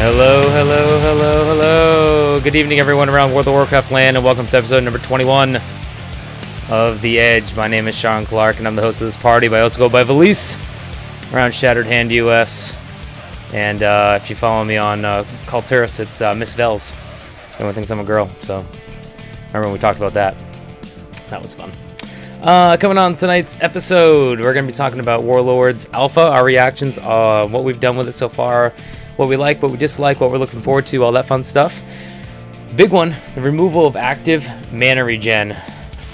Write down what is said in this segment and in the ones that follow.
Hello, hello, hello, hello. Good evening, everyone around World of Warcraft land, and welcome to episode number 21 of The Edge. My name is Sean Clark, and I'm the host of this party, but I also go by Valise around Shattered Hand US. And if you follow me on Culturus, it's Miss Vels. Everyone thinks I'm a girl, so remember when we talked about that? That was fun. Coming on tonight's episode, we're going to be talking about Warlords Alpha, our reactions, what we've done with it so far, what we like, what we dislike, what we're looking forward to, all that fun stuff. Big one, the removal of active mana regen.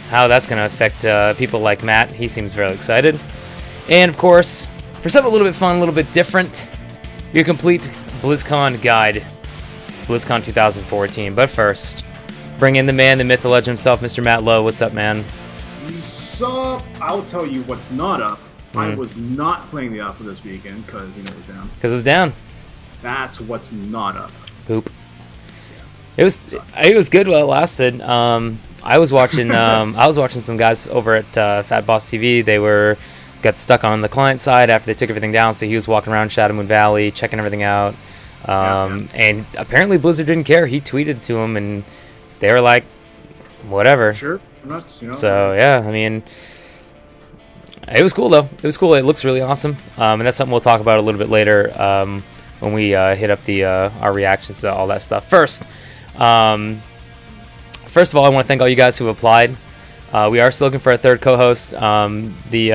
How that's going to affect people like Matt. He seems very excited. And of course, for something a little bit fun, a little bit different, your complete BlizzCon guide, BlizzCon 2014. But first, bring in the man, the myth, the legend himself, Mr. Matt Lowe. What's up, man? So, I'll tell you what's not up. I was not playing the alpha this weekend because, it was down. Because it was down. That's what's not up. Poop. It was good while it lasted. I was watching some guys over at Fat Boss TV. They got stuck on the client side after they took everything down, so he was walking around Shadow Moon Valley checking everything out. And apparently Blizzard didn't care. He tweeted to him, and they were like, whatever. Sure. Nuts, So yeah, I mean, it was cool though. It was cool. It looks really awesome, and that's something we'll talk about a little bit later when we hit up our reactions to all that stuff. First of all, I want to thank all you guys who applied. We are still looking for a third co-host. The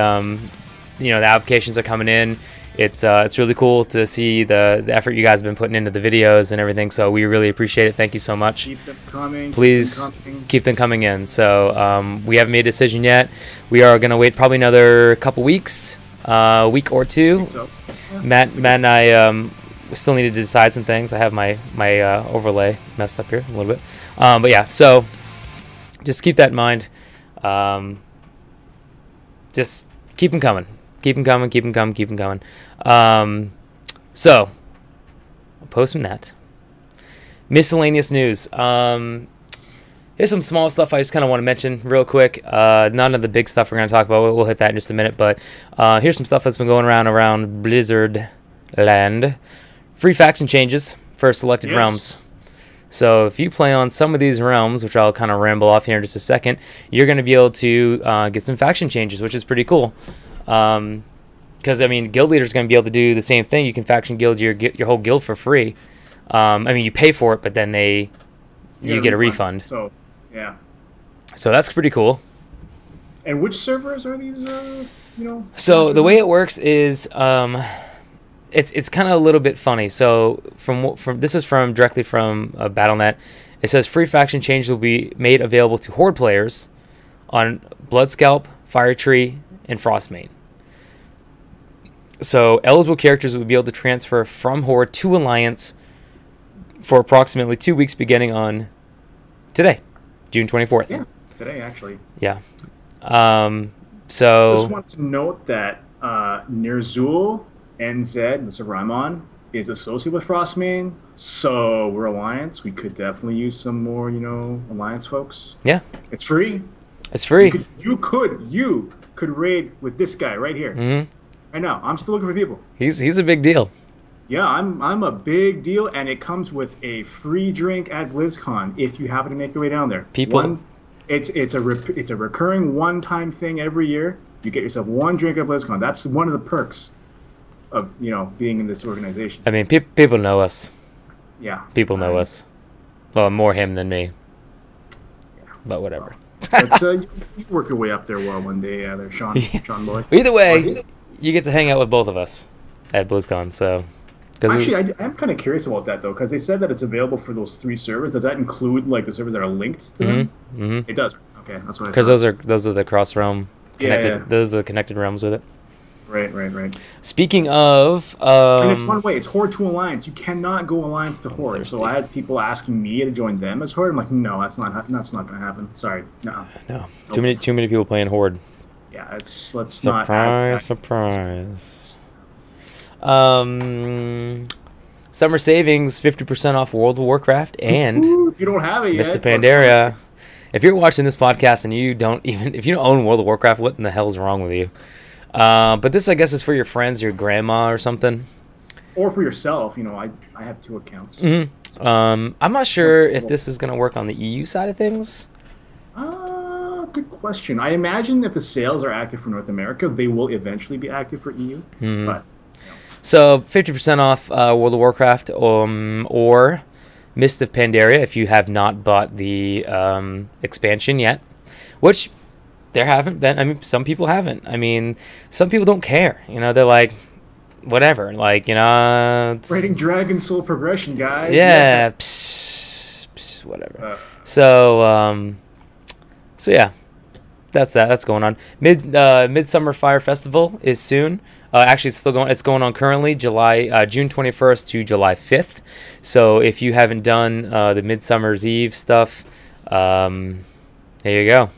applications are coming in. It's really cool to see the effort you guys have been putting into the videos and everything, so we really appreciate it. Thank you so much. Keep them coming. Please keep them coming in. So we haven't made a decision yet. We are going to wait probably another couple weeks, week or two. I think so. Yeah, Matt and I we still need to decide some things. I have my overlay messed up here a little bit. But yeah, so just keep that in mind. Just keep them coming. Keep them coming, keep them coming, keep them coming. So, post from that. Miscellaneous news. Here's some small stuff I just kind of want to mention real quick. None of the big stuff we're going to talk about. We'll hit that in just a minute. But here's some stuff that's been going around Blizzard land. Free faction changes for selected realms. So if you play on some of these realms, which I'll kind of ramble off here in just a second, you're going to be able to get some faction changes, which is pretty cool. Because I mean, guild leaders going to be able to do the same thing. You can faction guild your whole guild for free. I mean, you pay for it, but then you get a refund. So yeah. So that's pretty cool. And which servers are these? So the way it works is it's kind of a little bit funny. So this is directly from Battle.net. It says free faction changes will be made available to Horde players on Bloodscalp, Firetree, and Frostmane. So eligible characters will be able to transfer from Horde to Alliance for approximately 2 weeks beginning on today, June 24th. Yeah, today actually. Yeah. So just want to note that Nerzul NZ, Mr. Raimon, is associated with Frostmane, so we're Alliance. We could definitely use some more, Alliance folks. Yeah. It's free. It's free. You could raid with this guy right here. Mm-hmm. Right now. I'm still looking for people. He's a big deal. Yeah, I'm a big deal, and it comes with a free drink at BlizzCon if you happen to make your way down there. It's a recurring one-time thing every year. You get yourself one drink at BlizzCon. That's one of the perks of being in this organization. I mean, people know us. Yeah, people know us. Well, more him than me. Yeah. But whatever. You work your way up there one day, there, Sean. Yeah. Sean boy. Either way, you get to hang out with both of us at BlizzCon. So, actually, I'm kind of curious about that though, because they said that it's available for those 3 servers. Does that include like the servers that are linked to them? Mm-hmm. It does. Okay, that's what. Because those are the cross realm connected. Yeah. Those are the connected realms with it. Right. Speaking of, and it's one way. It's Horde to Alliance. You cannot go Alliance to Horde. So I had people asking me to join them as Horde. I'm like, no, that's not going to happen. Sorry, no. No, too many people playing Horde. Yeah, let's not. Surprise. Summer savings, 50% off World of Warcraft, and if you don't have it yet, Mr. Pandaria. If you're watching this podcast and you don't own World of Warcraft, what in the hell is wrong with you? But this, I guess, is for your friends, your grandma or something. or for yourself. You know, I have 2 accounts. Mm-hmm. I'm not sure if this is going to work on the EU side of things. Good question. I imagine if the sales are active for North America, they will eventually be active for EU. Mm-hmm. But so 50% off World of Warcraft or Mist of Pandaria if you have not bought the expansion yet, which there haven't been. I mean, some people haven't. I mean, some people don't care. You know, they're like, whatever. Like, you know, Raiding Dragon Soul progression, guys. Yeah, whatever. So yeah, that's going on. Midsummer Fire Festival is soon. Actually, it's still going. It's going on currently, June 21st to July 5th. So if you haven't done the Midsummer's Eve stuff, there you go.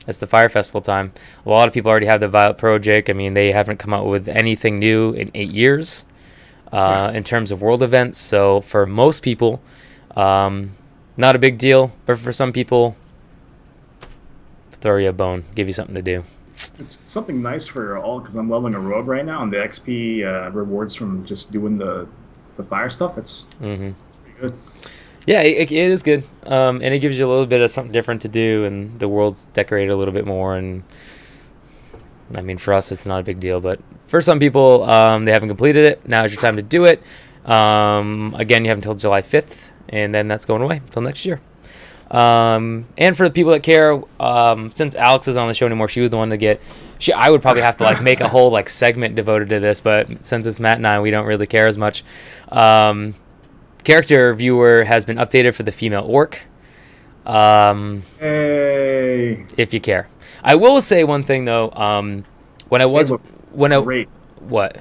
It's the Fire Festival time. A lot of people already have the Violet Project. I mean, they haven't come out with anything new in 8 years in terms of world events. So for most people, not a big deal. But for some people, throw you a bone, give you something to do. It's something nice for all because I'm leveling a rogue right now, and the XP rewards from just doing the fire stuff. It's pretty good. Yeah, it is good, and it gives you a little bit of something different to do, and the world's decorated a little bit more. And I mean, for us, it's not a big deal, but for some people, they haven't completed it. Now is your time to do it. Again, you have until July 5th, and then that's going away until next year. And for the people that care, since Alex is on the show anymore, she was the one to get. I would probably have to like make a whole like segment devoted to this, but since it's Matt and I, we don't really care as much. Character viewer has been updated for the female orc. Hey. If you care, I will say one thing though. Great. What?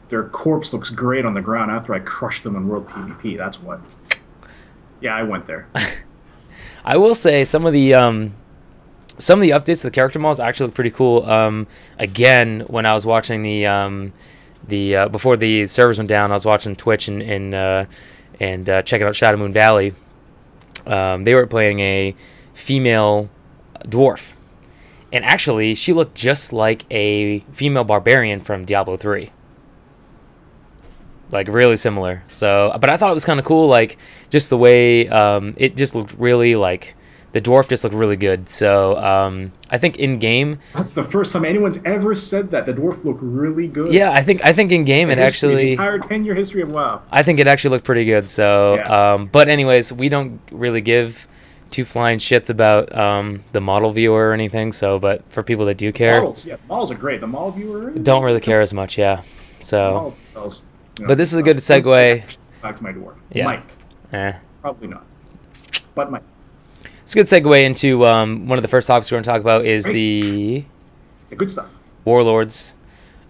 Their corpse looks great on the ground after I crushed them in World PvP. That's what. Yeah, I went there. I will say some of the updates to the character models actually look pretty cool. Again, when I was watching the before the servers went down, I was watching Twitch and checking out Shadow Moon Valley. They were playing a female dwarf, and actually she looked just like a female barbarian from Diablo 3. Like really similar. So, but I thought it was kind of cool, like just the way it just looked really like the dwarf just looked really good. So I think in game, that's the first time anyone's ever said that the dwarf looked really good. Yeah, I think in game it actually the entire 10-year history of WoW. I think it actually looked pretty good. So, yeah. But anyways, we don't really give two flying shits about the model viewer or anything. So, but for people that do care, models are great. The model viewer don't really care as much. Yeah. So. You know, but this is a good segue. Back to my dwarf. Yeah. Mike. Probably not. But Mike. It's a good segue into one of the first topics we're going to talk about is the good stuff. Warlords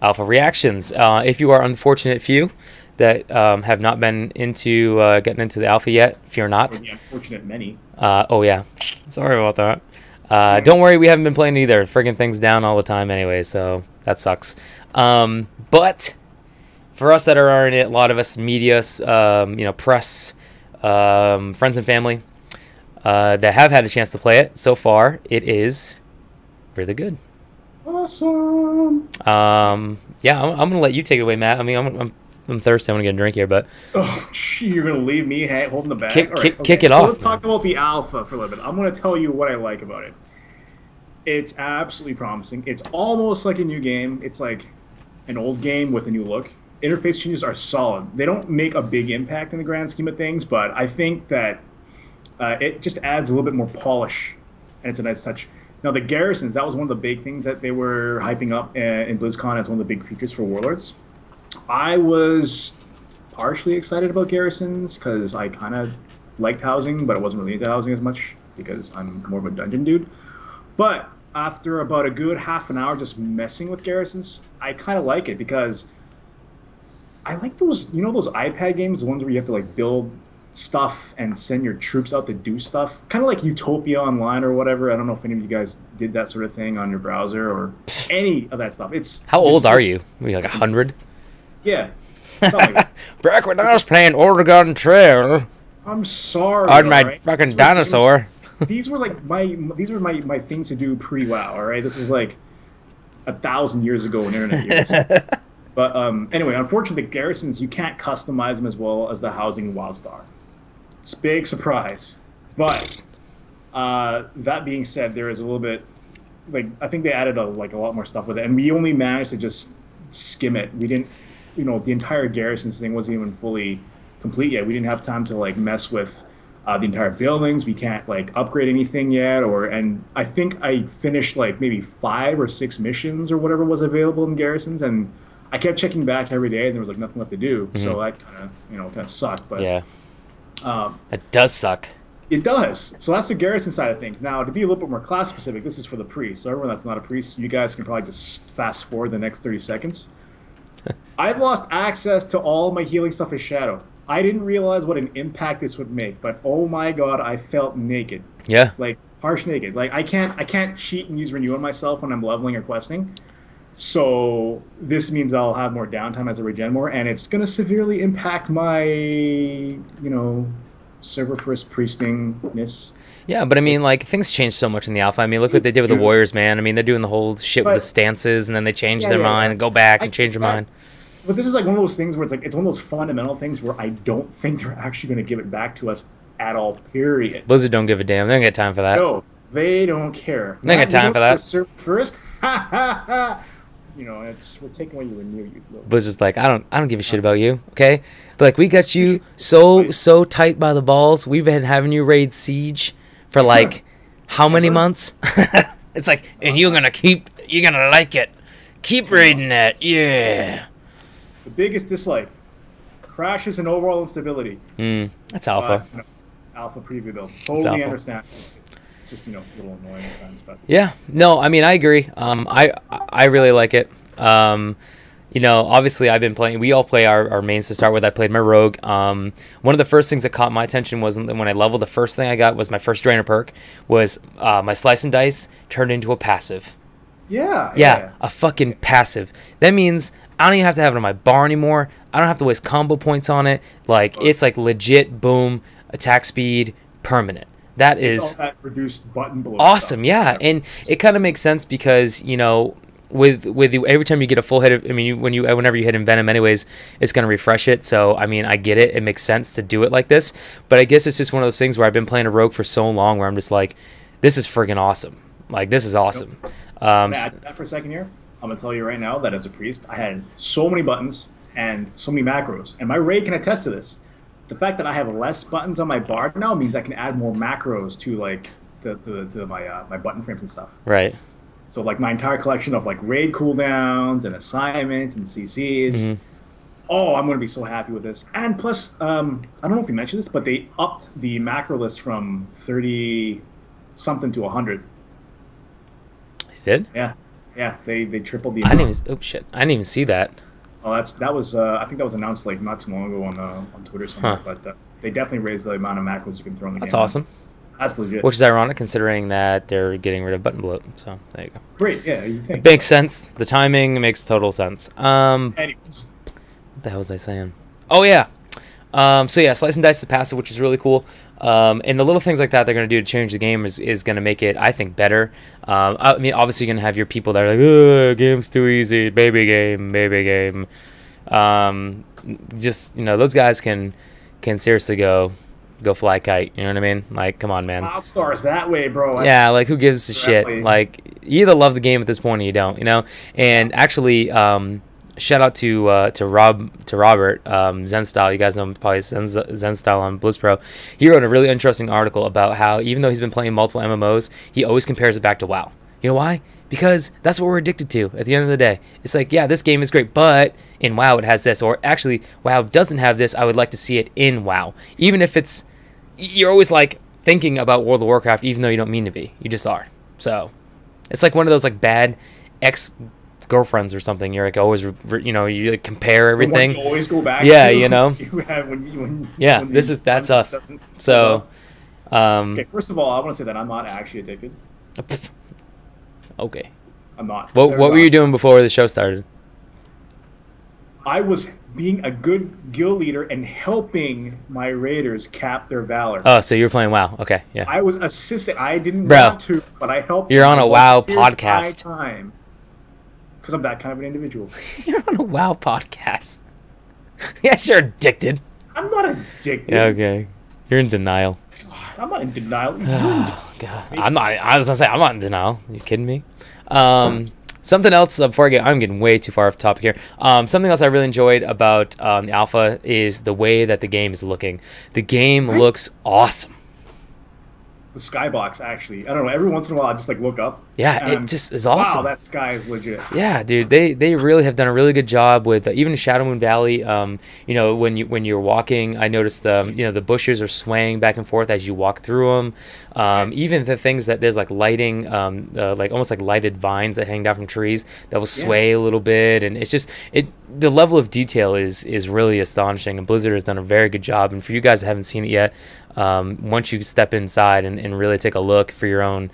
alpha reactions. If you are unfortunate few that have not been into getting into the alpha yet, fear not. Or the unfortunate many. Oh yeah. Sorry about that. Don't worry, we haven't been playing either. Friggin' things down all the time anyway, so that sucks. But for us that are in it, a lot of us, media, press, friends and family that have had a chance to play it so far, it is really good. Awesome. Yeah, I'm gonna let you take it away, Matt. I mean, I'm thirsty. I'm gonna get a drink here, but you're gonna leave me holding the bag. Kick it off. Let's talk about the alpha for a little bit. I'm gonna tell you what I like about it. It's absolutely promising. It's almost like a new game. It's like an old game with a new look. Interface changes are solid. They don't make a big impact in the grand scheme of things, but I think that it just adds a little bit more polish, and it's a nice touch. Now, the garrisons, that was one of the big things that they were hyping up in BlizzCon as one of the big features for Warlords. I was partially excited about garrisons because I kind of liked housing, but I wasn't really into housing as much because I'm more of a dungeon dude. But after about a good half an hour just messing with garrisons, I kind of like it because I like those, those iPad games, the ones where you have to like build stuff and send your troops out to do stuff, kind of like Utopia Online or whatever. I don't know if any of you guys did that sort of thing on your browser or any of that stuff. It's how old are you? Are you like 100? Yeah. Like back when I was playing Oregon Trail. I'm sorry. On my fucking dinosaur. These were my things to do pre-WoW. All right, this is like 1,000 years ago in internet years. But anyway, unfortunately, the garrisons, you can't customize them as well as the housing in WildStar. It's a big surprise. But that being said, there is a little bit, like, I think they added a lot more stuff with it, and we only managed to just skim it. We didn't, the entire garrisons thing wasn't even fully complete yet. We didn't have time to like mess with the entire buildings. We can't like upgrade anything yet, and I think I finished like maybe 5 or 6 missions or whatever was available in garrisons, and I kept checking back every day, and there was like nothing left to do. Mm-hmm. So that kind of sucked. But yeah, it does suck. It does. So that's the garrison side of things. Now, to be a little bit more class specific, this is for the priest. So everyone that's not a priest, you guys can probably just fast forward the next 30 seconds. I've lost access to all my healing stuff as Shadow. I didn't realize what an impact this would make, but oh my god, I felt naked. Yeah. Like harsh naked. Like I can't cheat and use renew on myself when I'm leveling or questing. So this means I'll have more downtime as I regen more, and it's gonna severely impact my, server first priestingness. Yeah, but I mean, like, things change so much in the alpha. I mean, look what they did with the Warriors, man. I mean, they're doing the whole shit with the stances, and then they change their mind and go back and change their mind. But this is like one of those things where it's one of those fundamental things where I don't think they're actually going to give it back to us at all, period. Blizzard don't give a damn. They don't get time for that. No, they don't care. They don't get time for that. First, we're taking away your renew, you little. Blizzard's like, I don't give a shit about you, okay? But like, we got you so tight by the balls. We've been having you raid Siege for like how many months? It's like, and you're gonna like it. Keep raiding that, yeah. The biggest dislike: crashes and overall instability. That's alpha. Alpha preview build. Totally understand. It's just a little annoying at times, but yeah. No, I mean I agree. I really like it. Obviously I've been playing. We all play our mains to start with. I played my rogue. One of the first things that caught my attention was when I leveled. The first thing I got was my first drainer perk. Was my slice and dice turned into a passive. Yeah, a fucking passive. That means I don't even have to have it on my bar anymore. I don't have to waste combo points on it. Like, it's like legit, boom, attack speed, permanent. That is all that reduced button blow awesome, stuff. yeah. And it kind of makes sense because, with every time you get a full hit of, whenever you hit Envenom anyways, it's going to refresh it. So, I mean, I get it. It makes sense to do it like this. But I guess it's just one of those things where I've been playing a rogue for so long where I'm just like, this is friggin' awesome. Like, this is awesome. That for a second here. I'm going to tell you right now that as a priest, I had so many buttons and so many macros. And my raid can attest to this. The fact that I have less buttons on my bar now means I can add more macros to like my button frames and stuff. Right. So like my entire collection of like raid cooldowns and assignments and CCs. Mm-hmm. Oh, I'm going to be so happy with this. And plus, I don't know if you mentioned this, but they upped the macro list from 30 something to 100. They did? Yeah, they tripled the amount. I didn't even see that. Oh, that was I think that was announced like not too long ago on Twitter or something. But they definitely raised the amount of macros you can throw in the game. That's awesome. That's legit. Which is ironic considering that they're getting rid of button bloat. So there you go. Great, yeah, you think. It makes sense. The timing makes total sense. Anyways. What the hell was I saying? Oh yeah. So yeah, slice and dice is passive, which is really cool. And the little things like that they're going to do to change the game is going to make it, I think, better. I mean, obviously you're going to have your people that are like, oh, game's too easy, baby game. Just, those guys can seriously go fly kite. You know what I mean? Like, come on, man. WildStar's that way, bro. Yeah, like, who gives a shit? Like, you either love the game at this point or you don't, And actually, shout out to Robert Zenstyle. You guys know him probably Zenstyle on BlizzPro. He wrote a really interesting article about how even though he's been playing multiple MMOs, he always compares it back to WoW. You know why? Because that's what we're addicted to at the end of the day. It's like, yeah, this game is great, but in WoW it has this. Or actually, WoW doesn't have this. I would like to see it in WoW. Even if you're always like thinking about World of Warcraft even though you don't mean to be. You just are. So it's like one of those like bad girlfriends or something. You're like always, you like compare everything. You always go back. Yeah, to, that's us. So, okay. First of all, I want to say that I'm not actually addicted. Okay. I'm not. What were you doing before the show started? I was being a good guild leader and helping my raiders cap their valor. Oh, so you were playing WoW? Okay, yeah. I was assisting. I didn't want to, but I helped. You're on a WoW podcast. Time. Because I'm that kind of an individual. You're on a WoW podcast. Yes, you're addicted. I'm not addicted. Okay. You're in denial. I'm not in denial. Oh, God. I was going to say, I'm not in denial. Are you kidding me? Something else, before I'm getting way too far off topic here. Something else I really enjoyed about the alpha is the way that the game is looking. The game looks awesome. The skybox, actually, I don't know, every once in a while I just like look up. Yeah, it just is awesome. Wow, that sky is legit. Yeah, dude, they really have done a really good job with even Shadow Moon Valley. You know, when you're walking, I noticed the bushes are swaying back and forth as you walk through them. Even the things that there's like lighting, like almost like lighted vines that hang down from trees that will sway a little bit, and it's just the level of detail is really astonishing. And Blizzard has done a very good job. And for you guys that haven't seen it yet, once you step inside and really take a look for your own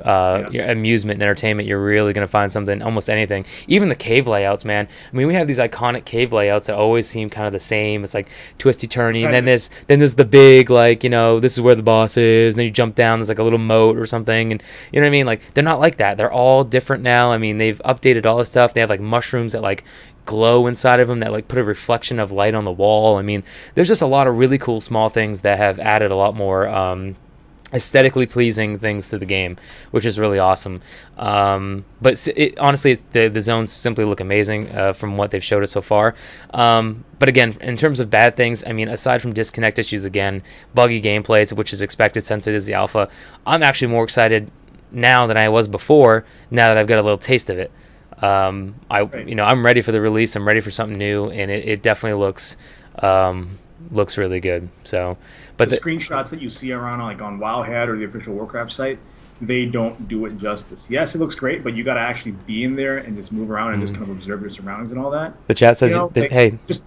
your amusement and entertainment, you're really going to find something, almost anything. Even the cave layouts, man. I mean, we have these iconic cave layouts that always seem kind of the same. It's like twisty turny, and then there's the big, like, you know, this is where the boss is, and then you jump down, there's like a little moat or something, and you know what I mean? Like, they're not like that. They're all different now. I mean, they've updated all this stuff. They have like mushrooms that like glow inside of them that like put a reflection of light on the wall. I mean, there's just a lot of really cool small things that have added a lot more aesthetically pleasing things to the game, which is really awesome. But honestly, the zones simply look amazing from what they've showed us so far. But again, in terms of bad things, I mean, aside from disconnect issues, again, buggy gameplay, which is expected since it is the alpha, I'm actually more excited now than I was before, now that I've got a little taste of it. You know, I'm ready for the release. I'm ready for something new, and it definitely looks really good. So, but the screenshots that you see around like on Wowhead or the official Warcraft site, they don't do it justice. Yes, it looks great, but you got to actually be in there and just move around and just kind of observe your surroundings and all that. The chat says, hey, just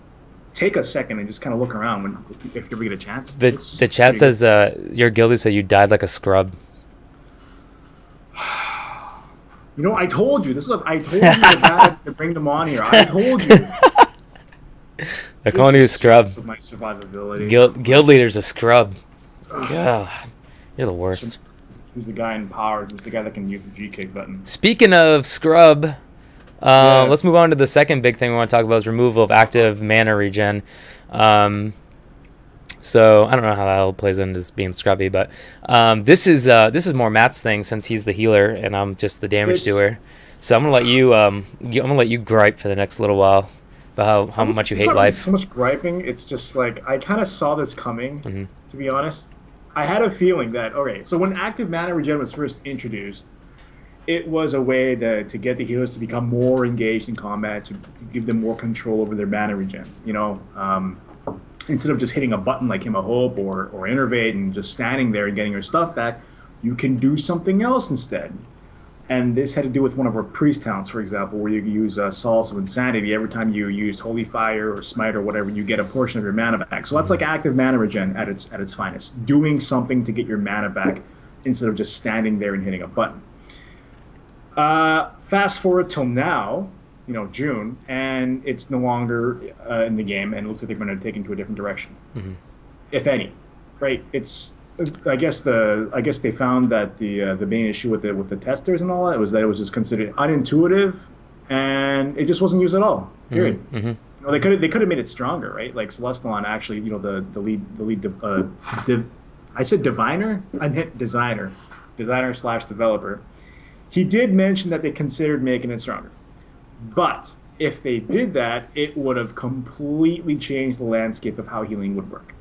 take a second and just kind of look around if you ever get a chance. The chat says your guildie said you died like a scrub. You know, I told you. This is what I told you to bring them on here. I told you. They're calling you a scrub. Of my survivability. Guild leader's a scrub. God, you're the worst. Who's the guy in power? Who's the guy that can use the G kick button? Speaking of scrub, let's move on to the second big thing we want to talk about is removal of active mana regen. So I don't know how that all plays into being scrubby, but this is more Matt's thing since he's the healer and I'm just the damage doer. So I'm gonna let you gripe for the next little while about how much you hate life. So much griping. It's just like I kind of saw this coming. To be honest, I had a feeling that so when active mana regen was first introduced, it was a way to get the healers to become more engaged in combat, to give them more control over their mana regen. You know. Instead of just hitting a button like Hymn of Hope or Innervate and just standing there and getting your stuff back, you can do something else instead. And this had to do with one of our priest talents, for example, where you use Solace of Insanity. Every time you use Holy Fire or Smite or whatever, you get a portion of your mana back. So that's like active mana regen at its finest. Doing something to get your mana back instead of just standing there and hitting a button. Fast forward till now, you know, June, and it's no longer in the game, and it looks like they're going to take it into a different direction, if any. Right? It's, I guess they found that the main issue with the testers and all that was that it was just considered unintuitive, and it just wasn't used at all. Period. You know, they could have made it stronger, right? Like Celestalon actually, you know, the lead I said diviner, I meant designer / developer. He did mention that they considered making it stronger. But if they did that, it would have completely changed the landscape of how healing would work.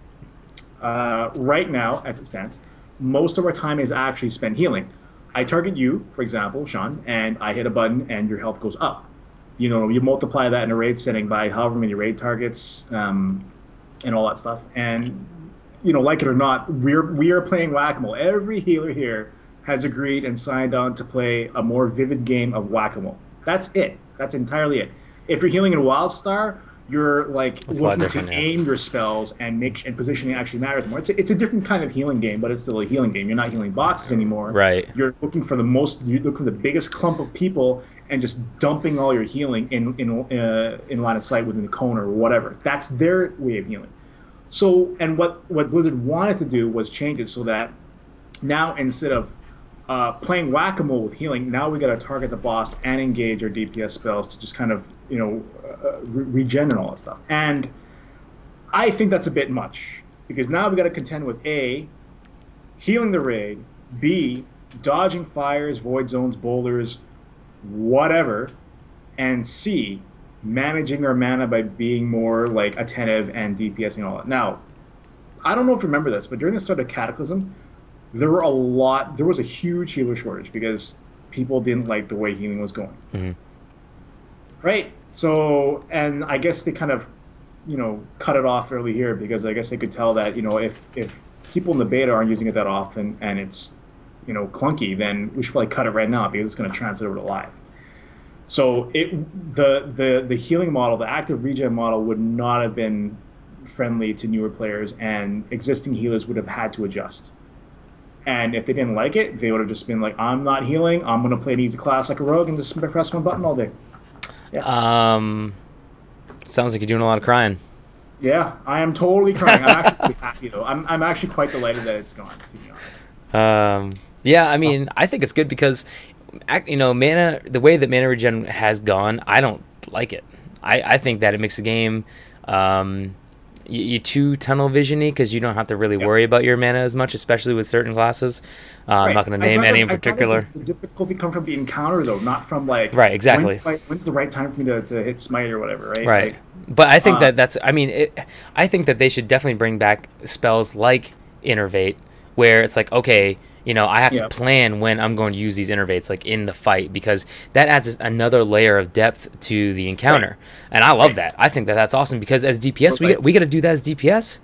Right now, as it stands, most of our time is actually spent healing. I target you, for example, Sean, and I hit a button and your health goes up. You know, you multiply that in a raid setting by however many raid targets and all that stuff. And, you know, like it or not, we are playing Whack-A-Mole. Every healer here has agreed and signed on to play a more vivid game of Whack-A-Mole. That's it. That's entirely it. If you're healing in WildStar, you're like looking to aim your spells and positioning actually matters more. It's a different kind of healing game, but it's still a healing game. You're not healing boxes anymore. Right. You're looking for the biggest clump of people and just dumping all your healing in line of sight within the cone or whatever. That's their way of healing. So, and what Blizzard wanted to do was change it so that now instead of playing whack-a-mole with healing, now we got to target the boss and engage our DPS spells to just kind of, regen and all that stuff. And I think that's a bit much, because now we got to contend with A, healing the raid, B, dodging fires, void zones, boulders, whatever, and C, managing our mana by being more like attentive and DPSing and all that. Now, I don't know if you remember this, but during the start of Cataclysm, there was a huge healer shortage because people didn't like the way healing was going. Mm-hmm. Right? So, and I guess they kind of, cut it off early here because I guess they could tell that, if people in the beta aren't using it that often and it's, clunky, then we should probably cut it right now because it's going to translate over to live. So the healing model, the active regen model would not have been friendly to newer players, and existing healers would have had to adjust. And if they didn't like it, they would have just been like, I'm not healing, I'm going to play an easy class like a rogue and just press one button all day. Yeah. Sounds like you're doing a lot of crying. Yeah, I am totally crying. I'm actually happy, though. I'm actually quite delighted that it's gone, to be honest. Yeah, I mean, I think it's good because, mana, the way that mana regen has gone, I don't like it. I think that it makes the game you too tunnel visiony because you don't have to really worry about your mana as much, especially with certain classes. I'm not going to name any in particular. The difficulty comes from the encounter, though, not from like right, exactly. When's the right time for me to hit smite or whatever, right? Right. But I think I think that they should definitely bring back spells like Innervate, where it's like, okay, I have to plan when I'm going to use these innervates, like in the fight, because that adds another layer of depth to the encounter, and I love that. I think that that's awesome because as DPS, we got to do that as DPS.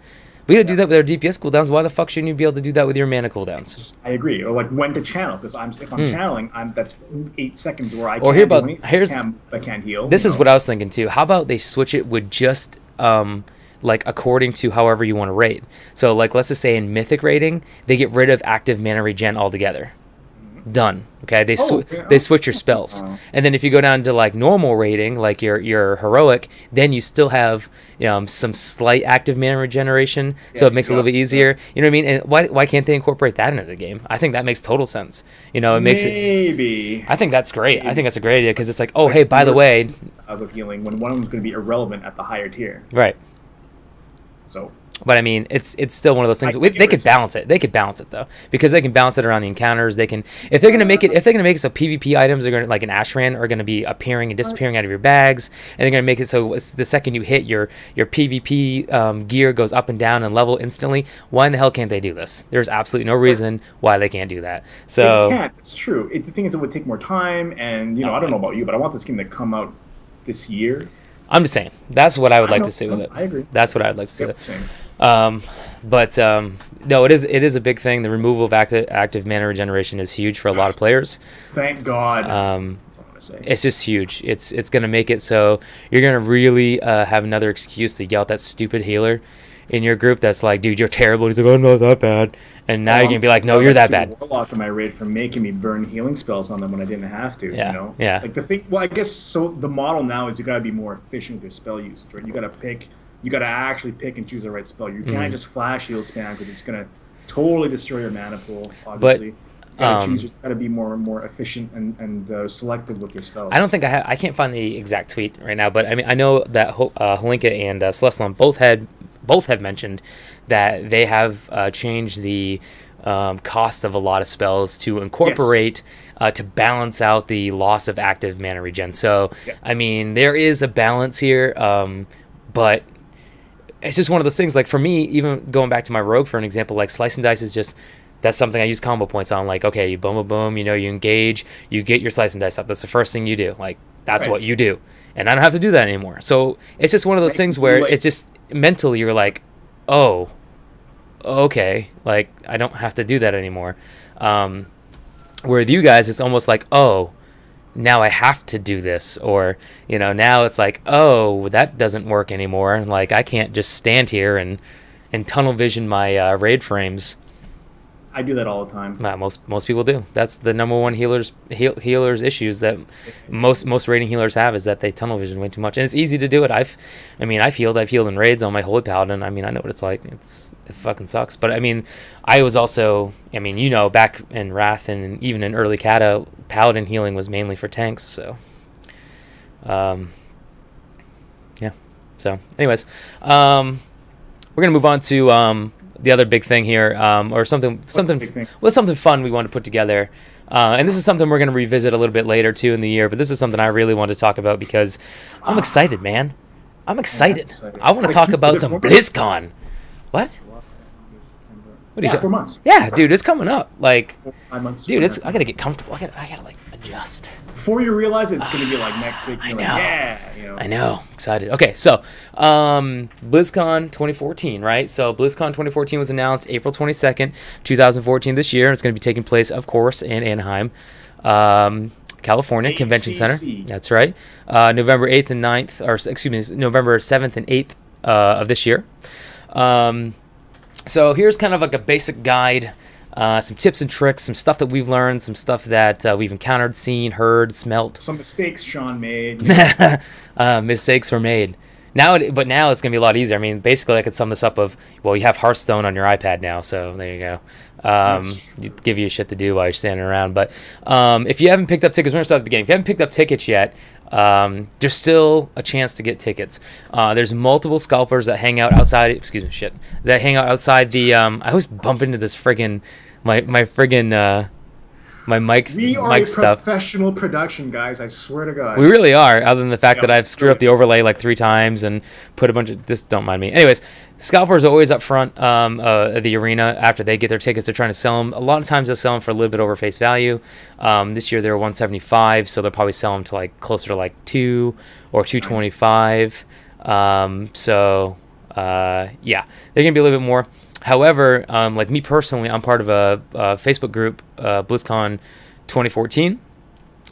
We got to do that with our DPS cooldowns. Why the fuck shouldn't you be able to do that with your mana cooldowns? I agree. Or like when to channel, because if I'm channeling, that's 8 seconds where I can't I can't heal. This is what I was thinking too. How about they switch it with just like according to however you want to rate. So like let's just say in Mythic rating, they get rid of active mana regen altogether. Done. Okay, they switch your spells. And then if you go down to like normal rating, like your heroic, then you still have some slight active mana regeneration, so it makes it a little bit easier. You know what I mean? And why can't they incorporate that into the game? I think that makes total sense. It makes it. I think that's great. Maybe. I think that's a great idea because it's like, oh hey, by the way, styles of healing when one of them is going to be irrelevant at the higher tier. Right. So. But I mean, it's still one of those things. They could balance it. They could balance it though, because they can balance it around the encounters. They can, if they're gonna make it so PvP items are gonna, like an Ashran, are gonna be appearing and disappearing out of your bags, and they're gonna make it so the second you hit your PvP gear goes up and down and level instantly. Why in the hell can't they do this? There's absolutely no reason why they can't do that. So they can't. It's true. The thing is, it would take more time, and I don't know about you, but I want this game to come out this year. I'm just saying that's what I would like to see with it. I agree. That's what I'd like to see with it. No, it is a big thing. The removal of active mana regeneration is huge for a lot of players. Thank God. It's just huge. It's gonna make it so you're gonna really have another excuse to yell at that stupid healer in your group that's like, dude, you're terrible. He's like, oh, I'm not that bad. And now you're gonna be like, no, you're that bad. Warlock in my raid for making me burn healing spells on them when I didn't have to. Yeah. Yeah. Like the thing. Well, I guess so. The model now is you gotta be more efficient with your spell usage, right? You gotta actually pick and choose the right spell. You can't just flash heal spam because it's gonna totally destroy your mana pool. Obviously, you gotta be more efficient and selective with your spells. I don't think I can't find the exact tweet right now, but I mean I know that Holinka and Celestalon both have mentioned that they have changed the cost of a lot of spells to incorporate to balance out the loss of active mana regen. So I mean there is a balance here, but it's just one of those things. Like for me, even going back to my rogue for an example, like slice and dice is just, that's something I use combo points on. Like, okay, you boom, boom, boom, you engage, you get your slice and dice up. That's the first thing you do. Like, that's what you do. And I don't have to do that anymore. So it's just one of those things where it's just mentally you're like, oh, okay, like I don't have to do that anymore. Where with you guys, it's almost like, oh, now I have to do this, or now it's like, oh, that doesn't work anymore. Like I can't just stand here and tunnel vision my raid frames. I do that all the time. Most people do. That's the number one healers issues that most raiding healers have, is that they tunnel vision way too much, and it's easy to do it. I've healed in raids on my holy paladin. I mean, I know what it's like. It fucking sucks. But I mean, I was also, I mean, you know, back in Wrath and even in early Kata, paladin healing was mainly for tanks. So, yeah. So, anyways, we're gonna move on to the other big thing here, or something fun we want to put together, and this is something we're going to revisit a little bit later too in the year, but this is something I really want to talk about because I'm excited, man. I'm excited. I want to talk about some BlizzCon. What? What are you 4 months. Yeah, dude, it's coming up. Like, 5 months. Dude, I gotta get comfortable. I gotta like adjust. Before you realize it's going to be like next week. I know. Like, yeah. You know. I know. Excited. Okay, so BlizzCon 2014, right? So BlizzCon 2014 was announced April 22nd, 2014 this year. It's going to be taking place, of course, in Anaheim, California Convention Center. That's right. November 8th and 9th, or excuse me, November 7th and 8th of this year. So here's kind of like a basic guide. Some tips and tricks, some stuff that we've learned, some stuff that we've encountered, seen, heard, smelt. Some mistakes Sean made. Mistakes were made. But now it's going to be a lot easier. I mean, basically I could sum this up of, well, you have Hearthstone on your iPad now, so there you go. Give you shit to do while you're standing around. But if you haven't picked up tickets, we're going to start at the beginning. If you haven't picked up tickets yet, there's still a chance to get tickets. There's multiple scalpers that hang out outside. That hang out outside the. I always bump into this friggin' my friggin' my mic stuff. Professional production, guys. I swear to God. We really are. Other than the fact that I've screwed up the overlay like 3 times and put a bunch of. Just don't mind me. Anyways, scalpers are always up front of the arena after they get their tickets. They're trying to sell them. A lot of times they'll sell them for a little bit over face value. This year they were $175, so they'll probably sell them to like closer to like $2 or $225. Yeah, they're gonna be a little bit more. However, like me personally, I'm part of a Facebook group, BlizzCon 2014,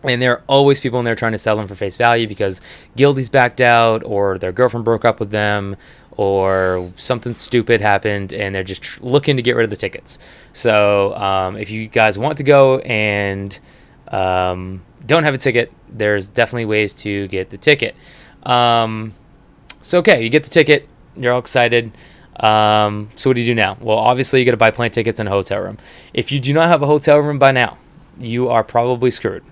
and there are always people in there trying to sell them for face value because guildies backed out, or their girlfriend broke up with them, or something stupid happened, and they're just looking to get rid of the tickets. So if you guys want to go and don't have a ticket, there's definitely ways to get the ticket. So okay, you get the ticket, you're all excited. So what do you do now? Well, obviously you got to buy plane tickets and a hotel room. If you do not have a hotel room by now, you are probably screwed.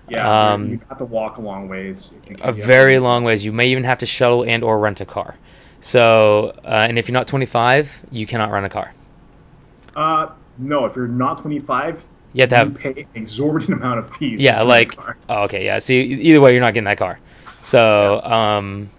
Yeah, you have to walk a long ways. A very long ways. You may even have to shuttle and or rent a car. So, and if you're not 25, you cannot rent a car. No, if you're not 25, you have to pay an exorbitant amount of fees. Yeah, like, oh, okay, yeah. See, either way, you're not getting that car. So, and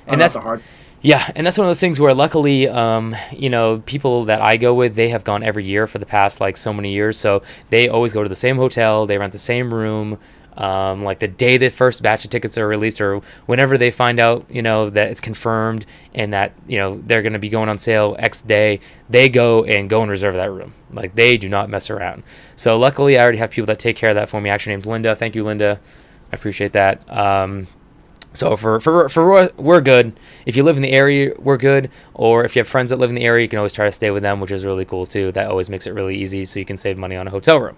that's the hard. Yeah, and that's one of those things where luckily, you know, people that I go with, they have gone every year for the past, like, so many years. So they always go to the same hotel. They rent the same room. Like the day the first batch of tickets are released, or whenever they find out, you know, that it's confirmed and that, you know, they're going to be going on sale X day, they go and reserve that room. Like, they do not mess around. So luckily, I already have people that take care of that for me. Actually, name's Linda. Thank you, Linda. I appreciate that. So for we're good. If you live in the area, we're good. Or if you have friends that live in the area, you can always try to stay with them, which is really cool too. That always makes it really easy, so you can save money on a hotel room.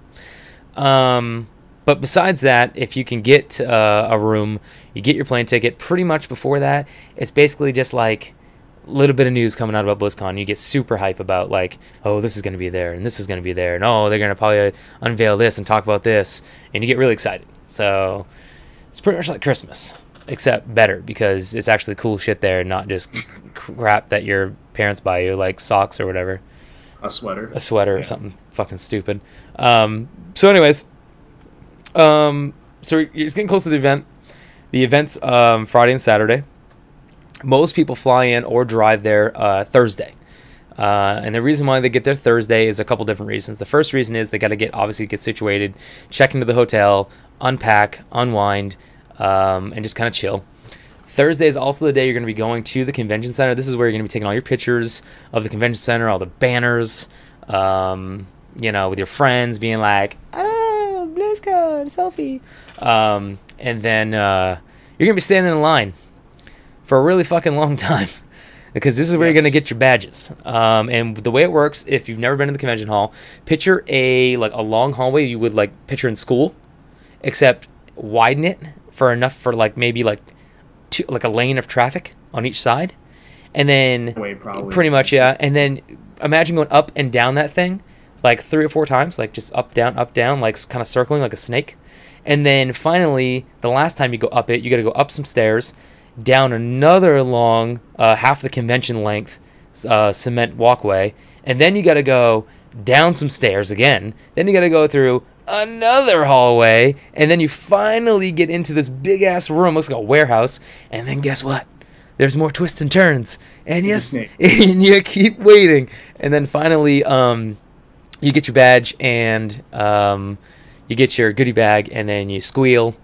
But besides that, if you can get a room, you get your plane ticket. Pretty much before that, it's basically just like a little bit of news coming out about BlizzCon. You get super hype about like, oh, this is going to be there, and this is going to be there, and oh, they're going to probably unveil this and talk about this, and you get really excited. So it's pretty much like Christmas, except better, because it's actually cool shit there, not just crap that your parents buy you, like socks or whatever. A sweater or something fucking stupid. So anyways, so it's getting close to the event. The event's Friday and Saturday. Most people fly in or drive there Thursday. And the reason why they get there Thursday is a couple different reasons. The first reason is they got to obviously get situated, check into the hotel, unpack, unwind, and just kind of chill. Thursday is also the day you're going to be going to the convention center. This is where you're going to be taking all your pictures of the convention center, all the banners, you know, with your friends, being like, oh, BlizzCon, selfie. And then you're going to be standing in line for a really fucking long time. because this is where you're going to get your badges. And the way it works, if you've never been to the convention hall, picture a long hallway you would like picture in school, except widen it for enough for like maybe like a lane of traffic on each side, and then pretty much, yeah. And then imagine going up and down that thing like 3 or 4 times, like just up down, like kind of circling like a snake. And then finally, the last time you go up it, you got to go up some stairs, down another long half the convention length cement walkway, and then you got to go down some stairs again. Then you got to go through another hallway, and then you finally get into this big ass room, looks like a warehouse. And then guess what? There's more twists and turns, and yes, and you keep waiting, and then finally, you get your badge, and you get your goodie bag, and then you squeal,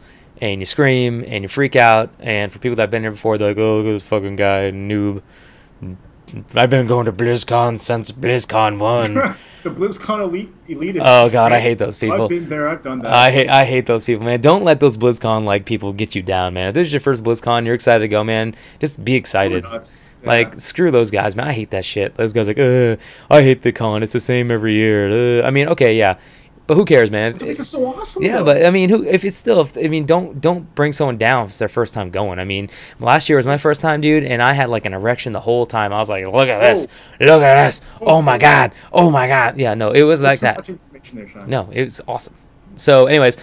and you scream, and you freak out. And for people that have been here before, they're like, "Oh, look at this fucking guy, noob. I've been going to BlizzCon since BlizzCon 1." The BlizzCon elitist. Oh god, I hate those people. I've been there, I've done that. I hate those people, man. Don't let those BlizzCon like people get you down, man. If this is your first BlizzCon, you're excited to go, man. Just be excited. Like, screw those guys, man. I hate that shit. Those guys like, I hate the con. It's the same every year. I mean, okay, yeah. But who cares, man? It's so awesome. Yeah, though. But I mean, don't bring someone down if it's their first time going. I mean, last year was my first time, dude, and I had like an erection the whole time. I was like, look at this, oh my god. Yeah, no, it was like that. No, it was awesome. So, anyways,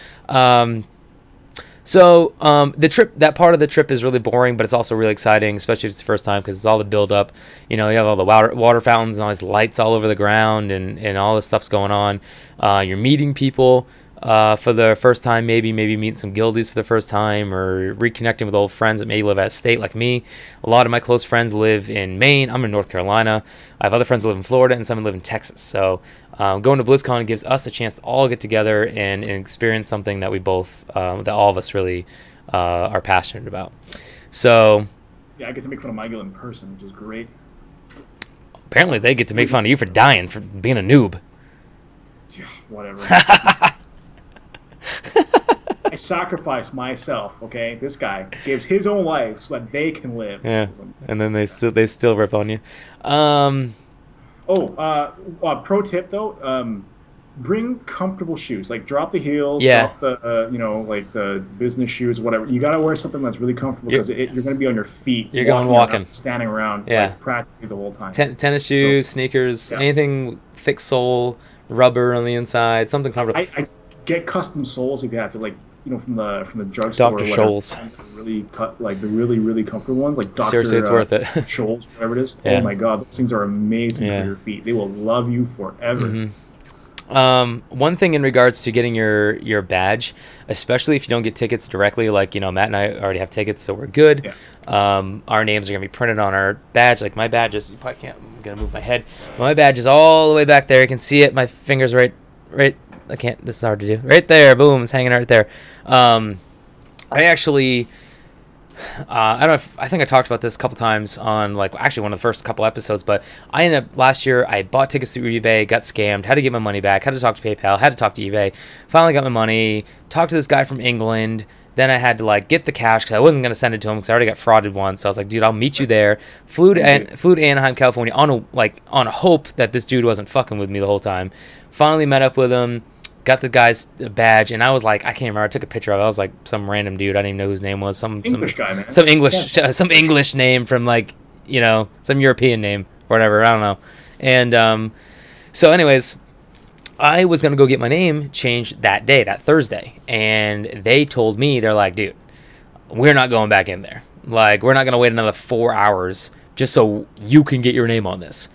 the trip, that part of the trip is really boring, but it's also really exciting, especially if it's the first time, because it's all the build up. You know, you have all the water fountains and all these lights all over the ground, and all this stuff's going on. You're meeting people for the first time, maybe meet some guildies for the first time, or reconnecting with old friends that may live out of state like me. A lot of my close friends live in Maine. I'm in North Carolina. I have other friends that live in Florida, and some live in Texas. So going to BlizzCon gives us a chance to all get together and experience something that we both, that all of us really are passionate about. So yeah, I get to make fun of my guild in person, which is great. Apparently they get to make fun of you for dying, for being a noob. Yeah, whatever. I sacrificed myself, okay? This guy gives his own life so that they can live. Yeah, and then they still rip on you. Pro tip though, bring comfortable shoes. Like drop the heels, yeah. Drop the like the business shoes, whatever. You gotta wear something that's really comfortable because you're gonna be on your feet. You're walking, around, standing around, yeah, like, practically the whole time. Tennis shoes, sneakers, yeah. Anything thick sole, rubber on the inside, something comfortable. I get custom soles if you have to, like, you know, from the drugstore. Dr. Scholl's. Really cut, like the really comfortable ones, like Dr. Seriously, it's worth it. Scholl's, whatever it is. Yeah. Oh my god, those things are amazing for your feet. They will love you forever. Mm-hmm. One thing in regards to getting your badge, especially if you don't get tickets directly, like, you know, Matt and I already have tickets, so we're good. Yeah. Our names are gonna be printed on our badge. Like my badge is, you probably can't. I'm gonna move my head. My badge is all the way back there. You can see it. My fingers right. I can't. This is hard to do. Right there. Boom. It's hanging right there. I actually. I don't know if, I think I talked about this a couple times on, like, actually one of the first couple episodes, but I ended up last year, I bought tickets through eBay, got scammed, had to get my money back, had to talk to PayPal, had to talk to eBay, finally got my money, talked to this guy from England, then I had to, like, get the cash because I wasn't going to send it to him because I already got frauded once, so I was like, dude, I'll meet you there. Flew to Anaheim, California on a hope that this dude wasn't fucking with me the whole time. Finally met up with him. Got the guy's badge, and I was like, I can't remember. I took a picture of it. I was like some random dude. I didn't even know whose name was. Some English guy, man. Some English name from, like, you know, some European name or whatever. I don't know. And so anyways, I was gonna go get my name changed that day, that Thursday, and they told me, they're like, dude, we're not going back in there. Like, we're not gonna wait another 4 hours just so you can get your name on this.